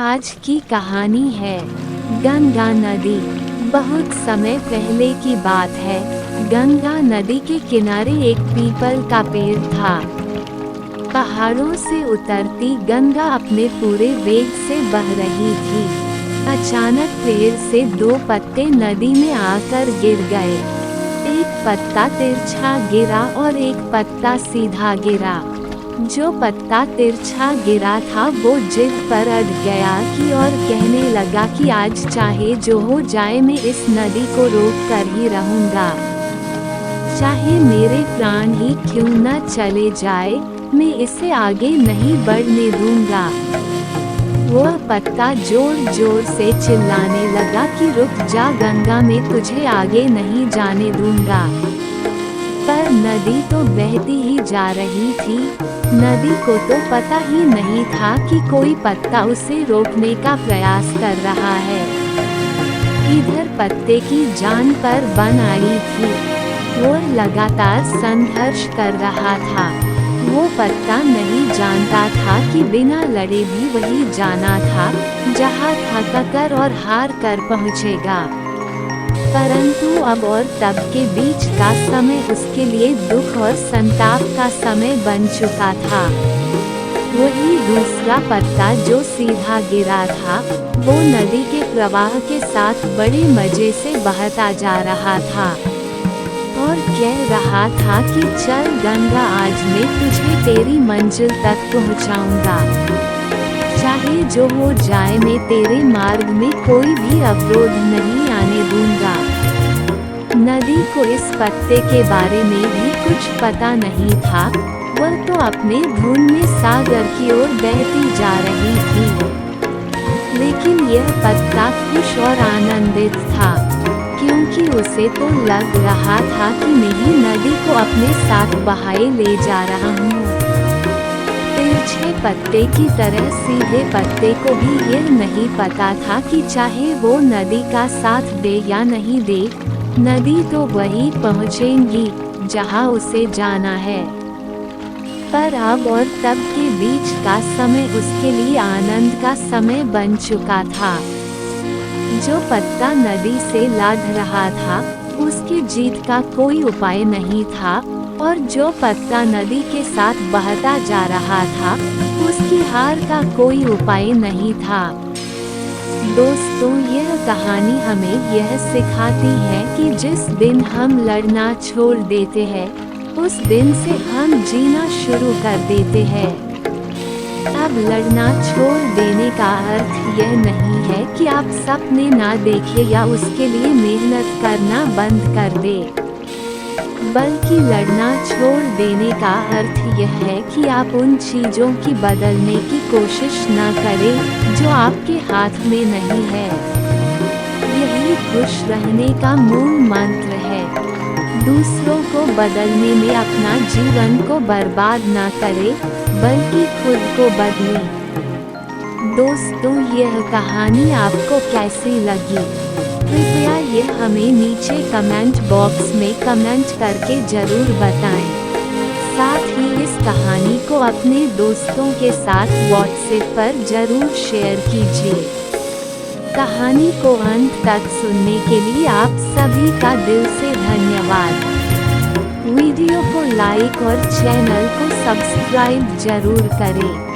आज की कहानी है गंगा नदी। बहुत समय पहले की बात है। गंगा नदी के किनारे एक पीपल का पेड़ था। पहाड़ों से उतरती गंगा अपने पूरे वेग से बह रही थी। अचानक पेड़ से दो पत्ते नदी में आकर गिर गए। एक पत्ता तिरछा गिरा और एक पत्ता सीधा गिरा। जो पत्ता तिरछा गिरा था वो जिद पर अड़ गया कि और कहने लगा कि आज चाहे जो हो जाए मैं इस नदी को रोक कर ही रहूंगा। चाहे मेरे प्राण ही क्यों न चले जाए, मैं इसे आगे नहीं बढ़ने दूंगा। वह पत्ता जोर जोर से चिल्लाने लगा कि रुक जा गंगा, मैं तुझे आगे नहीं जाने दूंगा। पर नदी तो बहती ही जा रही थी। नदी को तो पता ही नहीं था कि कोई पत्ता उसे रोकने का प्रयास कर रहा है। इधर पत्ते की जान पर बन आई थी। वह लगातार संघर्ष कर रहा था। वो पत्ता नहीं जानता था कि बिना लड़े भी वही जाना था जहाँ थककर और हार कर पहुँचेगा। परंतु अब और तब के बीच का समय उसके लिए दुख और संताप का समय बन चुका था। वही दूसरा पत्ता जो सीधा गिरा था, वो नदी के प्रवाह के साथ बड़े मजे से बहता जा रहा था और कह रहा था कि चल गंगा, आज मैं तुझे तेरी मंजिल तक पहुंचाऊंगा। चाहे जो हो जाए, मैं तेरे मार्ग में कोई भी अवरोध नहीं आने दूंगा। नदी को इस पत्ते के बारे में भी कुछ पता नहीं था। वह तो अपने धुन में सागर की ओर बहती जा रही थी। लेकिन यह पत्ता खुश और आनंदित था, क्योंकि उसे तो लग रहा था कि मैं ही नदी को अपने साथ बहाए ले जा रहा हूँ। तिरछे पत्ते की तरह सीधे पत्ते को भी यह नहीं पता था कि चाहे वो नदी का साथ दे या नहीं दे, नदी तो वही पहुँचेगी जहाँ उसे जाना है। पर अब और तब के बीच का समय उसके लिए आनंद का समय बन चुका था। जो पत्ता नदी से लड़ रहा था, उसकी जीत का कोई उपाय नहीं था, और जो पत्ता नदी के साथ बहता जा रहा था, उसकी हार का कोई उपाय नहीं था। दोस्तों, यह कहानी हमें यह सिखाती है कि जिस दिन हम लड़ना छोड़ देते हैं, उस दिन से हम जीना शुरू कर देते हैं। अब लड़ना छोड़ देने का अर्थ यह नहीं है कि आप सपने ना देखें या उसके लिए मेहनत करना बंद कर दें, बल्कि लड़ना छोड़ देने का अर्थ यह है कि आप उन चीज़ों की बदलने की कोशिश न करें जो आपके हाथ में नहीं है। यही खुश रहने का मूल मंत्र है। दूसरों को बदलने में अपना जीवन को बर्बाद न करें, बल्कि खुद को बदलें। दोस्तों, यह कहानी आपको कैसी लगी? कृपया यह हमें नीचे कमेंट बॉक्स में कमेंट करके जरूर बताएं। साथ ही इस कहानी को अपने दोस्तों के साथ व्हाट्सएप पर जरूर शेयर कीजिए। कहानी को अंत तक सुनने के लिए आप सभी का दिल से धन्यवाद। वीडियो को लाइक और चैनल को सब्सक्राइब जरूर करें।